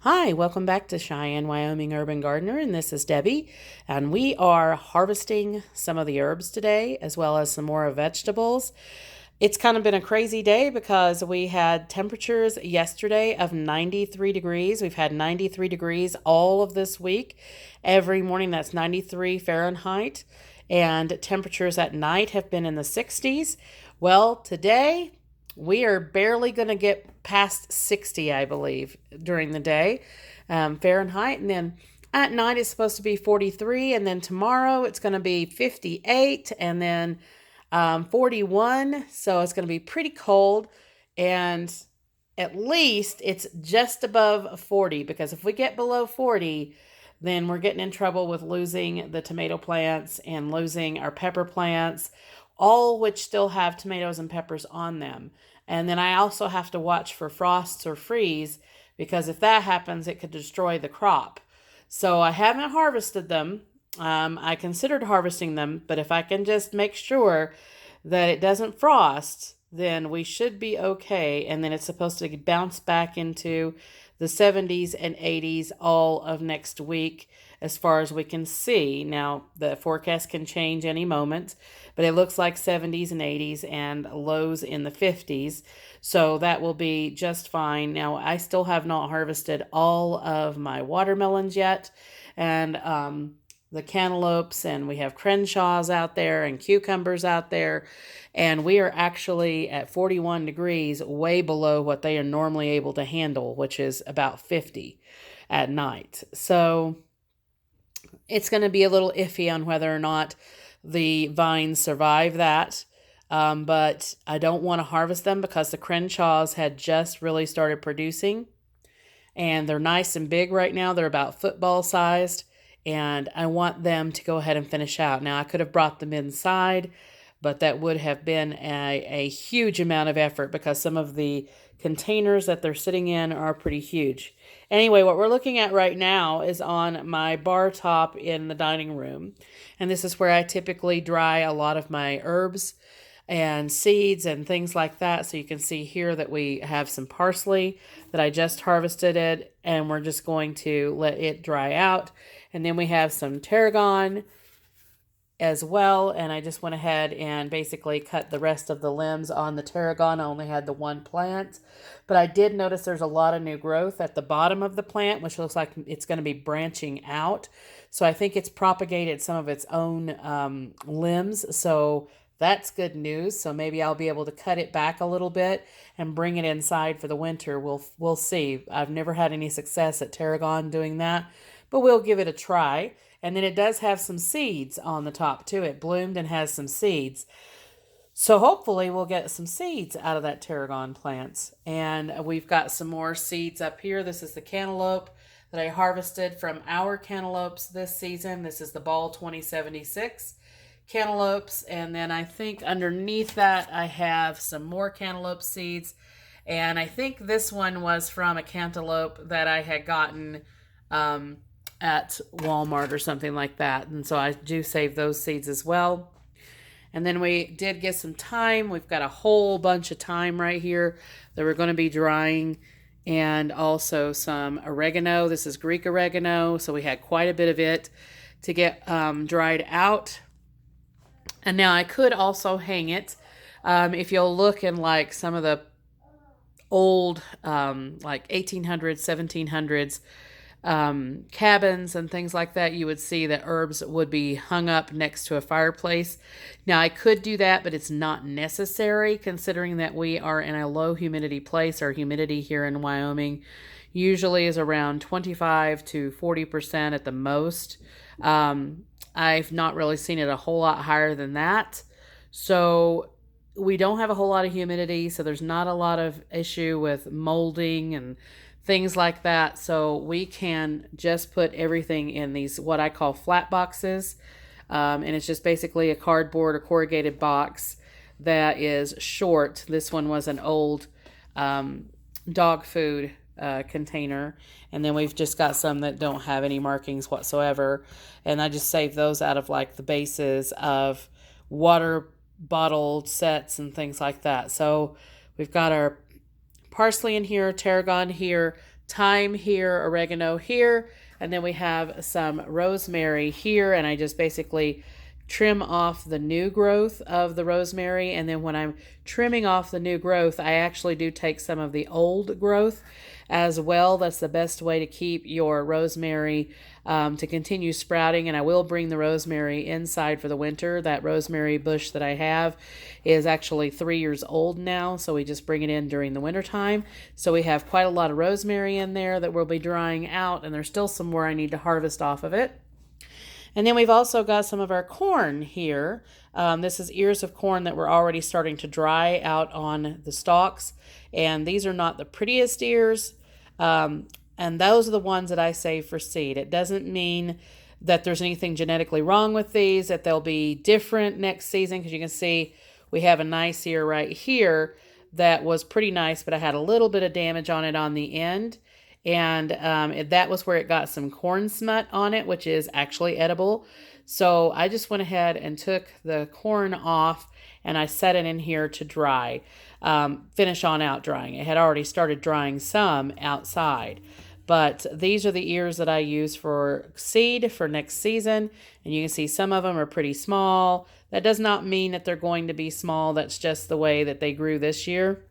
Hi, welcome back to Cheyenne, Wyoming Urban Gardener, and this is Debbie, and we are harvesting some of the herbs today, as well as some more vegetables. It's kind of been a crazy day because we had temperatures yesterday of 93 degrees. We've had 93 degrees all of this week. Every morning that's 93 Fahrenheit, and temperatures at night have been in the 60s. Well, today we are barely going to get past 60, I believe, during the day, Fahrenheit. And then at night it's supposed to be 43. And then tomorrow it's going to be 58 and then 41. So it's going to be pretty cold. And at least it's just above 40, because if we get below 40, then we're getting in trouble with losing the tomato plants and losing our pepper plants, all which still have tomatoes and peppers on them. And then I also have to watch for frosts or freeze, because if that happens, it could destroy the crop. So I haven't harvested them. I considered harvesting them, but if I can just make sure that it doesn't frost, then we should be okay. And then it's supposed to bounce back into the 70s and 80s all of next week, as far as we can see. Now, the forecast can change any moment, but it looks like 70s and 80s and lows in the 50s. So that will be just fine. Now, I still have not harvested all of my watermelons yet, and the cantaloupes, and we have Crenshaws out there and cucumbers out there, and we are actually at 41 degrees, way below what they are normally able to handle, which is about 50 at night. So it's going to be a little iffy on whether or not the vines survive that. But I don't want to harvest them because the Crenshaws had just really started producing, and they're nice and big right now. They're about football sized, and I want them to go ahead and finish out. Now, I could have brought them inside, but that would have been a huge amount of effort, because some of the containers that they're sitting in are pretty huge. Anyway, what we're looking at right now is on my bar top in the dining room, and this is where I typically dry a lot of my herbs and seeds and things like that. So you can see here that we have some parsley that I just harvested it, and we're just going to let it dry out. And then we have some tarragon as well, and I just went ahead and basically cut the rest of the limbs on the tarragon. I only had the one plant, but I did notice there's a lot of new growth at the bottom of the plant, which looks like it's going to be branching out. So I think it's propagated some of its own limbs. So that's good news. So maybe I'll be able to cut it back a little bit and bring it inside for the winter. We'll see. I've never had any success at tarragon doing that, but we'll give it a try. And then it does have some seeds on the top too. It bloomed and has some seeds. So hopefully we'll get some seeds out of that tarragon plants. And we've got some more seeds up here. This is the cantaloupe that I harvested from our cantaloupes this season. This is the Ball 2076 cantaloupes. And then I think underneath that I have some more cantaloupe seeds. And I think this one was from a cantaloupe that I had gotten at Walmart or something like that. And so I do save those seeds as well. And then we did get some thyme. We've got a whole bunch of thyme right here that we're going to be drying, and also some oregano. This is Greek oregano, so we had quite a bit of it to get dried out. And now I could also hang it. If you'll look in like some of the old like 1800s, 1700s cabins and things like that, you would see that herbs would be hung up next to a fireplace. Now I could do that, but it's not necessary, considering that we are in a low humidity place. Our humidity here in Wyoming usually is around 25 to 40% at the most. I've not really seen it a whole lot higher than that. So we don't have a whole lot of humidity, so there's not a lot of issue with molding and things like that. So we can just put everything in these, what I call flat boxes. And it's just basically a cardboard or corrugated box that is short. This one was an old dog food container. And then we've just got some that don't have any markings whatsoever. And I just save those out of like the bases of water bottled sets and things like that. So we've got our parsley in here, tarragon here, thyme here, oregano here, and then we have some rosemary here, and I just basically trim off the new growth of the rosemary. And then when I'm trimming off the new growth, I actually do take some of the old growth as well. That's the best way to keep your rosemary to continue sprouting. And I will bring the rosemary inside for the winter. That rosemary bush that I have is actually 3 years old now, so we just bring it in during the winter time. So we have quite a lot of rosemary in there that will be drying out, and there's still some more I need to harvest off of it. And then we've also got some of our corn here. This is ears of corn that were already starting to dry out on the stalks. And these are not the prettiest ears. And those are the ones that I save for seed. It doesn't mean that there's anything genetically wrong with these, that they'll be different next season. Because you can see we have a nice ear right here that was pretty nice, but I had a little bit of damage on it on the end. And that was where it got some corn smut on it, which is actually edible. So I just went ahead and took the corn off and I set it in here to dry, finish on out drying. It had already started drying some outside. But these are the ears that I use for seed for next season. And you can see some of them are pretty small. That does not mean that they're going to be small. That's just the way that they grew this year.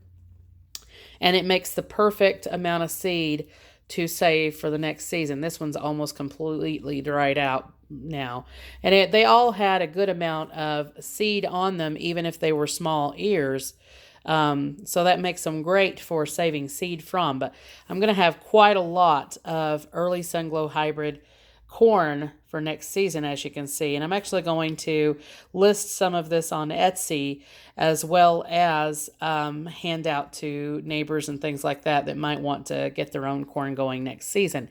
And it makes the perfect amount of seed to save for the next season. This one's almost completely dried out now. And they all had a good amount of seed on them, even if they were small ears. So that makes them great for saving seed from. But I'm going to have quite a lot of early Sunglow hybrid corn for next season, as you can see. And I'm actually going to list some of this on Etsy, as well as hand out to neighbors and things like that that might want to get their own corn going next season.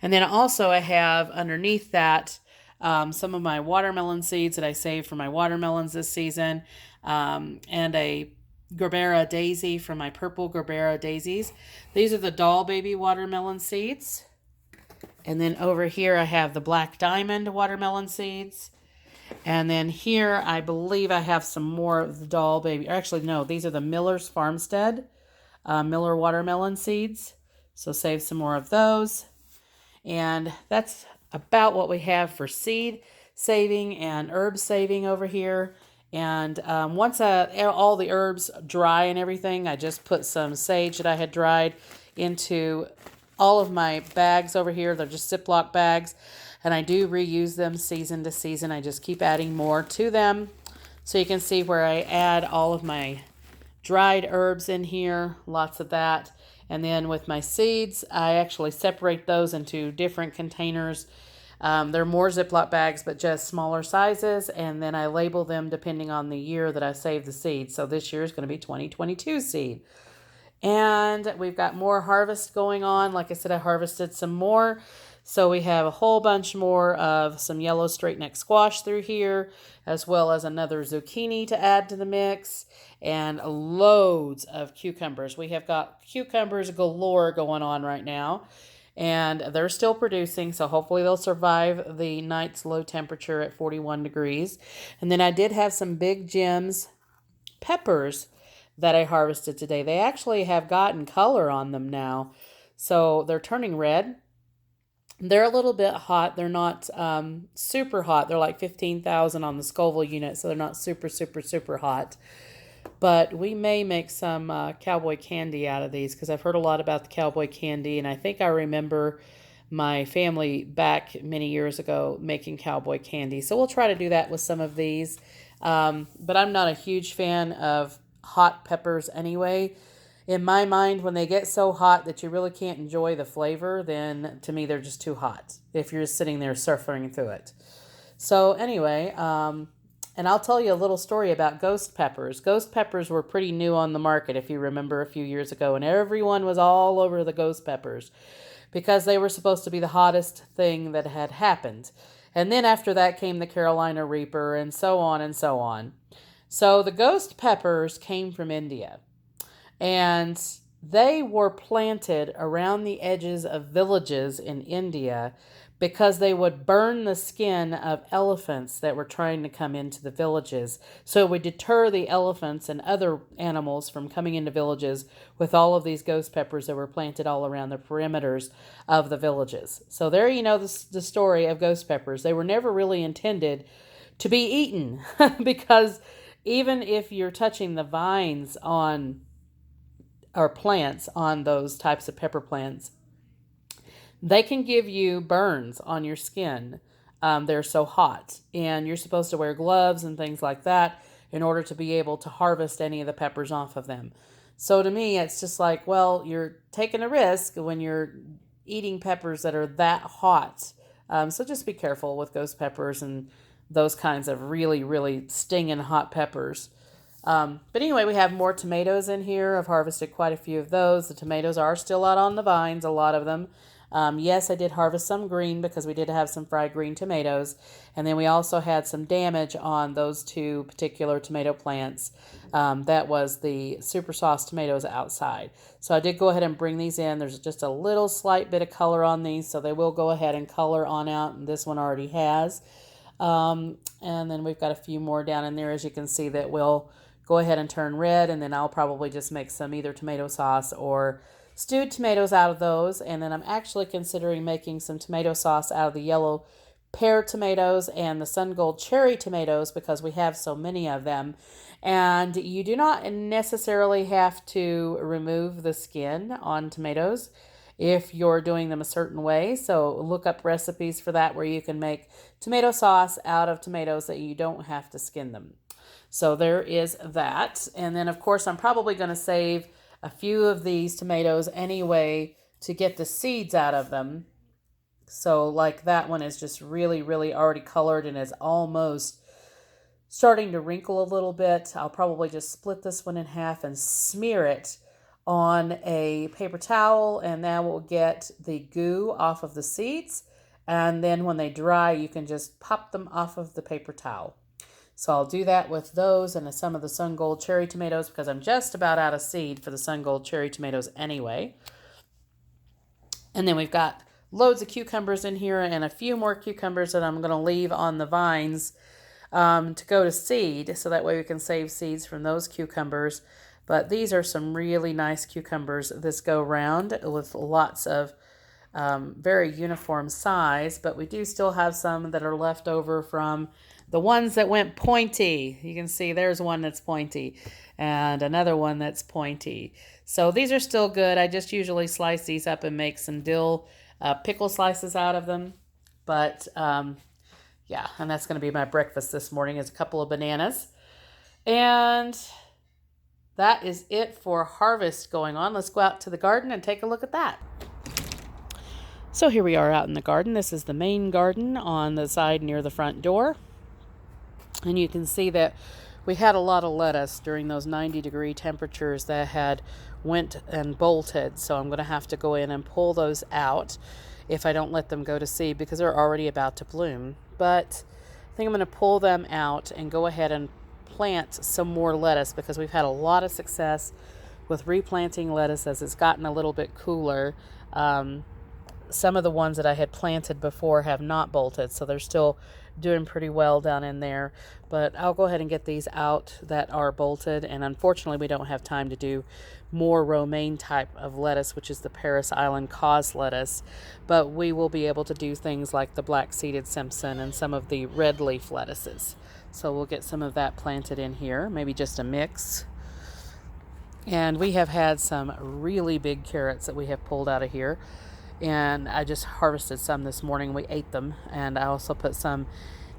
And then also I have underneath that some of my watermelon seeds that I saved for my watermelons this season, and a Gerbera daisy from my purple Gerbera daisies. These are the doll baby watermelon seeds. And then over here I have the black diamond watermelon seeds. And then here I believe I have some more of the doll baby. Actually, no, these are the Miller's Farmstead Miller watermelon seeds. So save some more of those. And that's about what we have for seed saving and herb saving over here. And once all the herbs dry and everything, I just put some sage that I had dried into all of my bags over here. They're just Ziploc bags, and I do reuse them season to season. I just keep adding more to them. So you can see where I add all of my dried herbs in here, lots of that. And then with my seeds, I actually separate those into different containers. They're more Ziploc bags, but just smaller sizes. And then I label them depending on the year that I saved the seed. So this year is going to be 2022 seed. And we've got more harvest going on. Like I said, I harvested some more. So we have a whole bunch more of some yellow straight neck squash through here, as well as another zucchini to add to the mix, and loads of cucumbers. We have got cucumbers galore going on right now, and they're still producing, so hopefully they'll survive the night's low temperature at 41 degrees. And then I did have some Big Jim's peppers that I harvested today. They actually have gotten color on them now, so they're turning red. They're a little bit hot. They're not super hot. They're like 15,000 on the Scoville unit, so they're not super hot. But we may make some cowboy candy out of these, because I've heard a lot about the cowboy candy, and I think I remember my family back many years ago making cowboy candy. So we'll try to do that with some of these. But I'm not a huge fan of hot peppers anyway. In my mind, when they get so hot that you really can't enjoy the flavor, then to me they're just too hot if you're just sitting there suffering through it. So anyway, and I'll tell you a little story about ghost peppers. Ghost peppers were pretty new on the market, if you remember, a few years ago, and everyone was all over the ghost peppers because they were supposed to be the hottest thing that had happened. And then after that came the Carolina Reaper, and so on and so on. So the ghost peppers came from India. And They were planted around the edges of villages in India because they would burn the skin of elephants that were trying to come into the villages. So it would deter the elephants and other animals from coming into villages with all of these ghost peppers that were planted all around the perimeters of the villages. So there you know the story of ghost peppers. They were never really intended to be eaten because even if you're touching the vines on or plants on those types of pepper plants, they can give you burns on your skin. They're so hot, and you're supposed to wear gloves and things like that in order to be able to harvest any of the peppers off of them. So to me, it's just like, well, you're taking a risk when you're eating peppers that are that hot. So just be careful with ghost peppers and those kinds of really, really stinging hot peppers. But anyway, we have more tomatoes in here. I've harvested quite a few of those. The tomatoes are still out on the vines, a lot of them. Yes, I did harvest some green because we did have some fried green tomatoes. And then we also had some damage on those two particular tomato plants. That was the super sauce tomatoes outside. So I did go ahead and bring these in. There's just a little slight bit of color on these, so they will go ahead and color on out. And this one already has. And then we've got a few more down in there, as you can see, that will go ahead and turn red. And then I'll probably just make some either tomato sauce or stewed tomatoes out of those. And then I'm actually considering making some tomato sauce out of the yellow pear tomatoes and the sun gold cherry tomatoes because we have so many of them. And you do not necessarily have to remove the skin on tomatoes if you're doing them a certain way. So look up recipes for that where you can make tomato sauce out of tomatoes that you don't have to skin them. So there is that. And then of course I'm probably going to save a few of these tomatoes anyway to get the seeds out of them. So like that one is just really, really already colored and is almost starting to wrinkle a little bit. I'll probably just split this one in half and smear it on a paper towel, and that will get the goo off of the seeds. And then when they dry, you can just pop them off of the paper towel. So I'll do that with those and some of the sun gold cherry tomatoes because I'm just about out of seed for the sun gold cherry tomatoes anyway. And then we've got loads of cucumbers in here and a few more cucumbers that I'm going to leave on the vines to go to seed. So that way we can save seeds from those cucumbers. But these are some really nice cucumbers this go round with lots of very uniform size. But we do still have some that are left over from the ones that went pointy. You can see there's one that's pointy and another one that's pointy. So these are still good. I just usually slice these up and make some dill pickle slices out of them. But yeah, and that's going to be my breakfast this morning is a couple of bananas. And that is it for harvest going on. Let's go out to the garden and take a look at that. So here we are out in the garden. This is the main garden on the side near the front door. And you can see that we had a lot of lettuce during those 90-degree temperatures that had went and bolted. So I'm going to have to go in and pull those out if I don't let them go to seed because they're already about to bloom. But I think I'm going to pull them out and go ahead and plant some more lettuce because we've had a lot of success with replanting lettuce as it's gotten a little bit cooler. Some of the ones that I had planted before have not bolted, so they're still doing pretty well down in there. But I'll go ahead and get these out that are bolted, and unfortunately we don't have time to do more romaine type of lettuce, which is the Paris Island cause lettuce. But we will be able to do things like the black-seeded Simpson and some of the red leaf lettuces. So we'll get some of that planted in here, maybe just a mix. And we have had some really big carrots that we have pulled out of here. And I just harvested some this morning. We ate them. And I also put some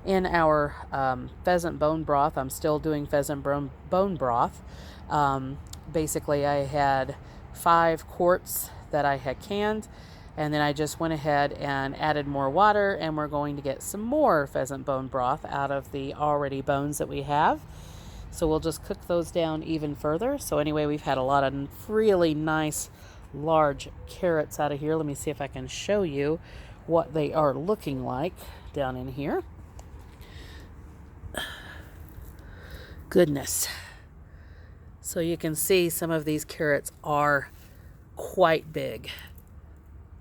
in our pheasant bone broth. I'm still doing pheasant bone broth. Basically, I had 5 quarts that I had canned. And then I just went ahead and added more water. And we're going to get some more pheasant bone broth out of the already bones that we have. So we'll just cook those down even further. So anyway, we've had a lot of really nice large carrots out of here. Let me see if I can show you what they are looking like down in here. Goodness. So you can see some of these carrots are quite big.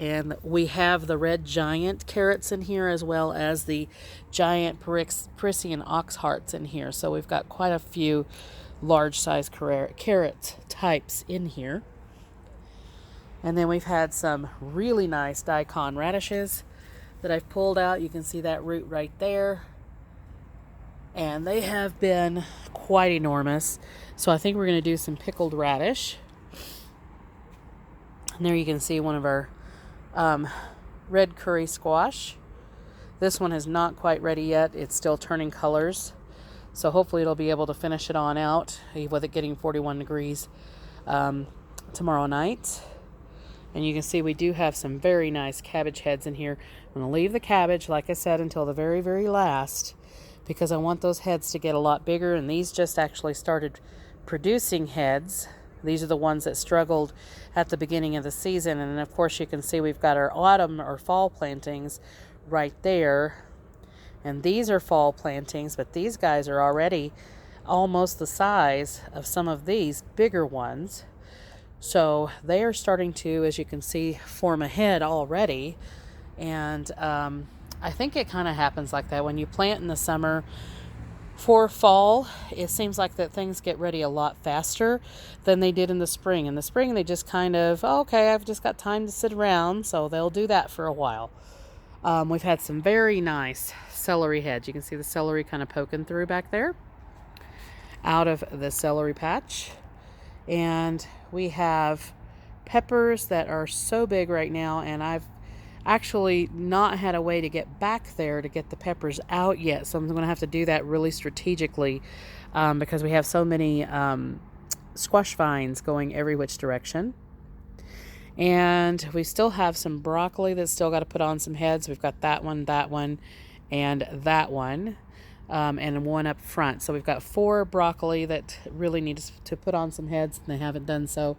And we have the red giant carrots in here, as well as the giant Parisian ox hearts in here. So we've got quite a few large size carrot types in here. And then we've had some really nice daikon radishes that I've pulled out. You can see that root right there. And they have been quite enormous. So I think we're going to do some pickled radish. And there you can see one of our red curry squash. This one is not quite ready yet. It's still turning colors. So hopefully it'll be able to finish it on out with it getting 41 degrees tomorrow night. And you can see we do have some very nice cabbage heads in here. I'm going to leave the cabbage, like I said, until the very, very last, because I want those heads to get a lot bigger. And these just actually started producing heads. These are the ones that struggled at the beginning of the season. And of course you can see we've got our autumn or fall plantings right there. And these are fall plantings, but these guys are already almost the size of some of these bigger ones. So they are starting to, as you can see, form a head already. And I think it kind of happens like that. When you plant in the summer for fall, it seems like that things get ready a lot faster than they did in the spring. In the spring, they just kind of, oh, okay, I've just got time to sit around, so they'll do that for a while. We've had some very nice celery heads. You can see the celery kind of poking through back there out of the celery patch. And we have peppers that are so big right now, and I've actually not had a way to get back there to get the peppers out yet, so I'm going to have to do that really strategically because we have so many squash vines going every which direction. And we still have some broccoli that's still got to put on some heads. We've got that one, and that one, and one up front. So we've got 4 broccoli that really need to put on some heads, and they haven't done so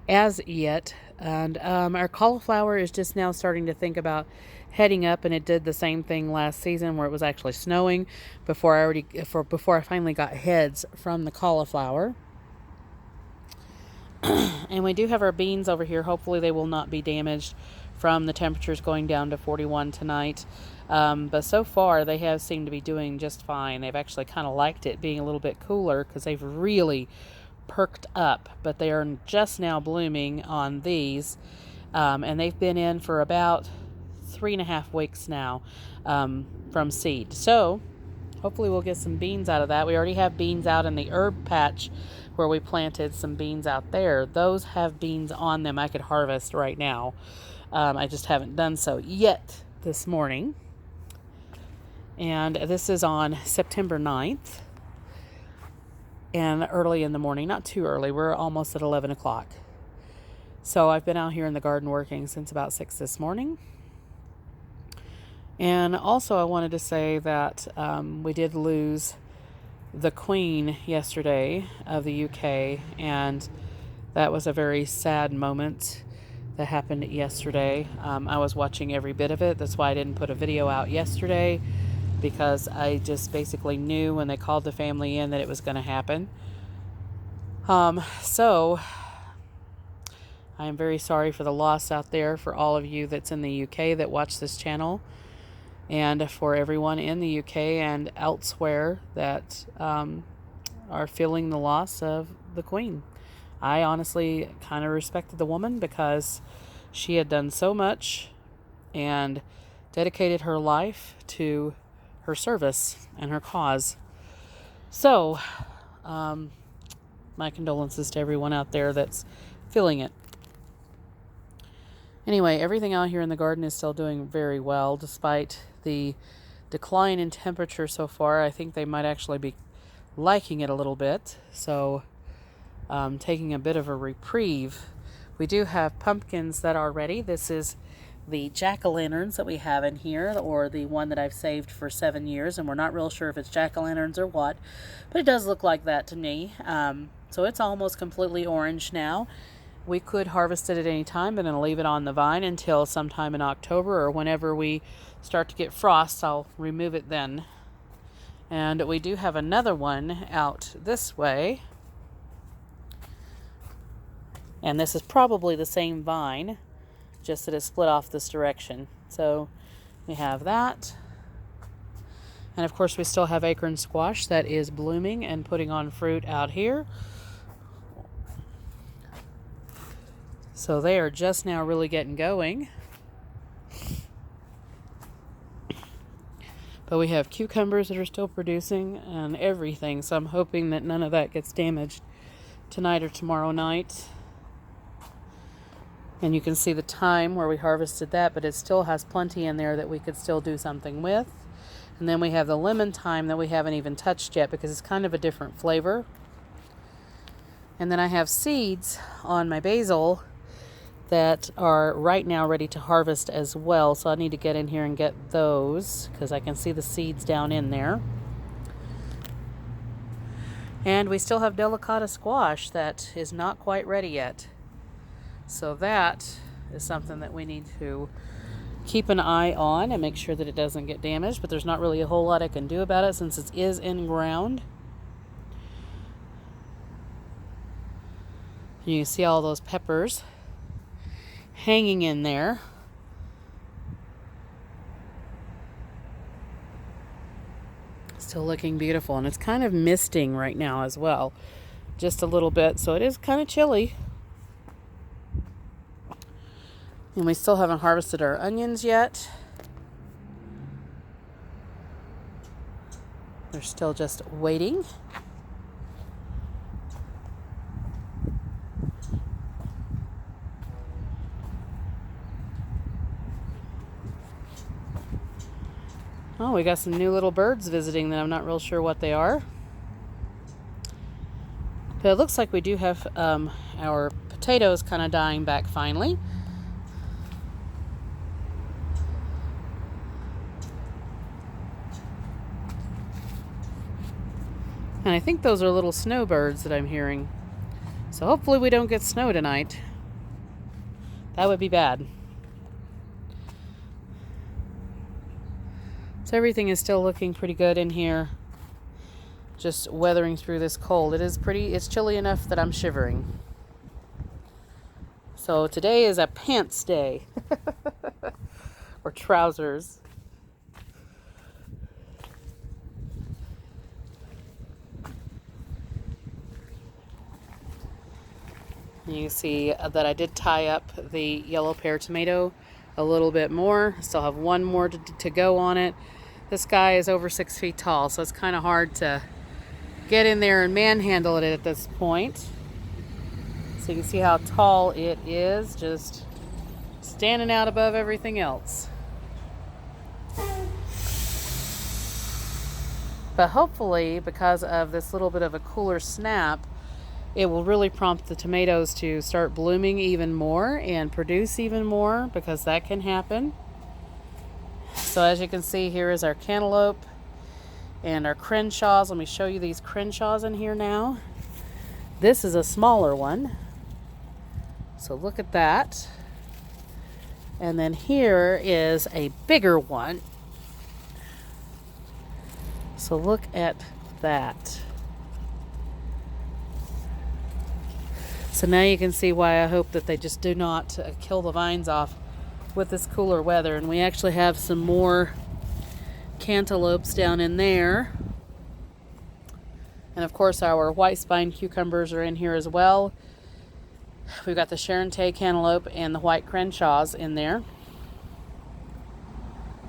as yet. And our cauliflower is just now starting to think about heading up, and it did the same thing last season where it was actually snowing before I finally got heads from the cauliflower. And we do have our beans over here. Hopefully they will not be damaged from the temperatures going down to 41 tonight. But so far they have seemed to be doing just fine. They've actually kind of liked it being a little bit cooler because they've really perked up, but they are just now blooming on these, and they've been in for about 3.5 weeks now from seed. So hopefully we'll get some beans out of that. We already have beans out in the herb patch where we planted some beans out there. Those have beans on them I could harvest right now. I just haven't done so yet this morning. And this is on September 9th. And early in the morning, not too early, we're almost at 11 o'clock. So I've been out here in the garden working since about 6 this morning. And also I wanted to say that we did lose the Queen yesterday of the UK, and that was a very sad moment that happened yesterday. I was watching every bit of it. That's why I didn't put a video out yesterday, because I just basically knew when they called the family in that it was going to happen. So I am very sorry for the loss out there for all of you that's in the UK that watch this channel, and for everyone in the UK and elsewhere that are feeling the loss of the Queen. I honestly kind of respected the woman because she had done so much and dedicated her life to her service and her cause. So, my condolences to everyone out there that's feeling it. Anyway, everything out here in the garden is still doing very well despite the decline in temperature so far. I think they might actually be liking it a little bit. So, taking a bit of a reprieve. We do have pumpkins that are ready. This is the jack-o'-lanterns that we have in here, or the one that I've saved for 7 years, and we're not real sure if it's jack-o'-lanterns or what, but it does look like that to me. So it's almost completely orange now. We could harvest it at any time, but I'm going to leave it on the vine until sometime in October, or whenever we start to get frost, I'll remove it then. And we do have another one out this way. And this is probably the same vine, just that it's split off this direction. So we have that. And of course we still have acorn squash that is blooming and putting on fruit out here. So they are just now really getting going. But we have cucumbers that are still producing and everything. So I'm hoping that none of that gets damaged tonight or tomorrow night. And you can see the time where we harvested that, but it still has plenty in there that we could still do something with. And then we have the lemon thyme that we haven't even touched yet because it's kind of a different flavor. And then I have seeds on my basil that are right now ready to harvest as well. So I need to get in here and get those because I can see the seeds down in there. And we still have delicata squash that is not quite ready yet. So that is something that we need to keep an eye on and make sure that it doesn't get damaged. But there's not really a whole lot I can do about it since it is in ground. You can see all those peppers hanging in there. Still looking beautiful, and it's kind of misting right now as well, just a little bit, so it is kind of chilly. And we still haven't harvested our onions yet. They're still just waiting. Oh, we got some new little birds visiting that I'm not real sure what they are. But it looks like we do have our potatoes kind of dying back finally. And I think those are little snowbirds that I'm hearing. So hopefully we don't get snow tonight. That would be bad. So everything is still looking pretty good in here. Just weathering through this cold. It's chilly enough that I'm shivering. So today is a pants day. Or trousers. You can see that I did tie up the yellow pear tomato a little bit more. I still have one more to go on it. This guy is over 6 feet tall, so it's kind of hard to get in there and manhandle it at this point. So you can see how tall it is, just standing out above everything else. But hopefully, because of this little bit of a cooler snap, it will really prompt the tomatoes to start blooming even more and produce even more, because that can happen. So as you can see, here is our cantaloupe and our Crenshaws. Let me show you these Crenshaws in here now. This is a smaller one. So look at that. And then here is a bigger one. So look at that. So now you can see why I hope that they just do not kill the vines off with this cooler weather. And we actually have some more cantaloupes down in there. And of course our white spine cucumbers are in here as well. We've got the Sharonte cantaloupe and the white Crenshaws in there.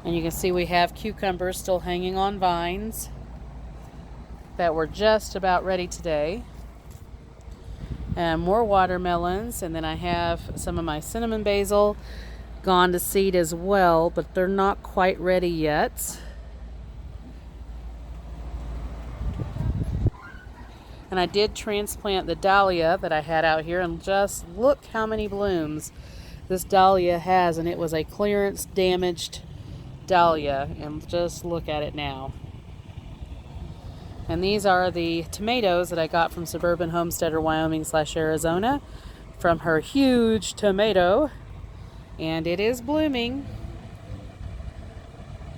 And you can see we have cucumbers still hanging on vines that were just about ready today. And more watermelons, and then I have some of my cinnamon basil gone to seed as well, but they're not quite ready yet. And I did transplant the dahlia that I had out here, and just look how many blooms this dahlia has, and it was a clearance damaged dahlia, and just look at it now. And these are the tomatoes that I got from Suburban Homesteader Wyoming / Arizona from her huge tomato. And it is blooming.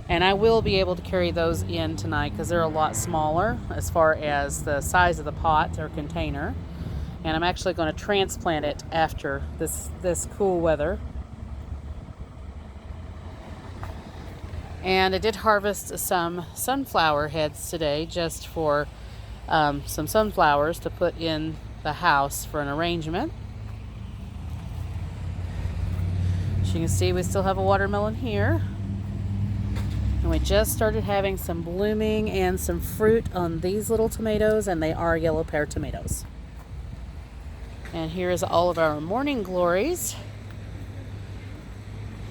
And I will be able to carry those in tonight because they're a lot smaller as far as the size of the pot or container. And I'm actually going to transplant it after this cool weather. And I did harvest some sunflower heads today just for some sunflowers to put in the house for an arrangement. As you can see, we still have a watermelon here. And we just started having some blooming and some fruit on these little tomatoes, and they are yellow pear tomatoes. And here's all of our morning glories.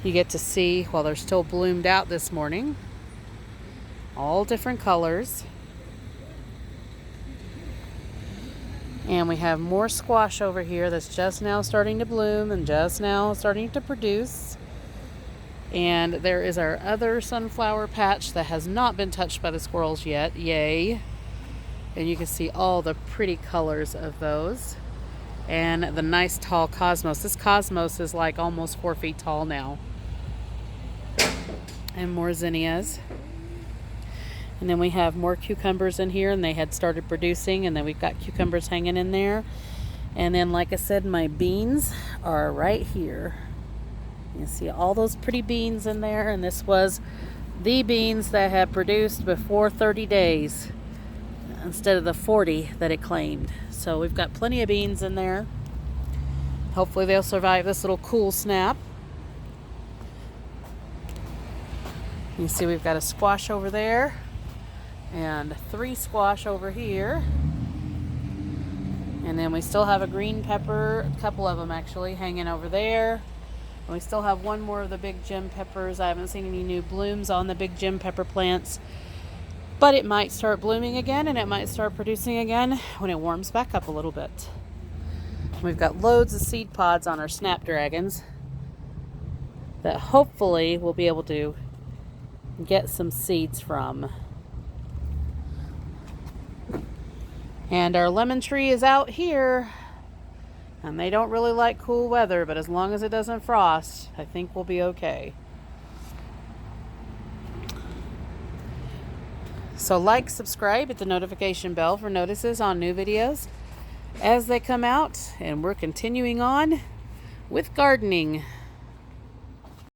You get to see, while they're still bloomed out this morning, all different colors. And we have more squash over here that's just now starting to bloom and just now starting to produce. And there is our other sunflower patch that has not been touched by the squirrels yet. Yay. And you can see all the pretty colors of those. And the nice tall cosmos. This cosmos is like almost 4 feet tall now. And more zinnias. And then we have more cucumbers in here, and they had started producing, and then we've got cucumbers hanging in there. And then, like I said, my beans are right here. You can see all those pretty beans in there, and this was the beans that had produced before 30 days instead of the 40 that it claimed. So we've got plenty of beans in there. Hopefully they'll survive this little cool snap. You see we've got a squash over there and 3 squash over here. And then we still have a green pepper, a couple of them actually, hanging over there. And we still have one more of the big gem peppers. I haven't seen any new blooms on the big gem pepper plants, but it might start blooming again and it might start producing again when it warms back up a little bit. We've got loads of seed pods on our snapdragons that hopefully we'll be able to get some seeds from. And our lemon tree is out here, and they don't really like cool weather, but as long as it doesn't frost, I think we'll be okay. So like, subscribe, hit the notification bell for notices on new videos as they come out, and we're continuing on with gardening.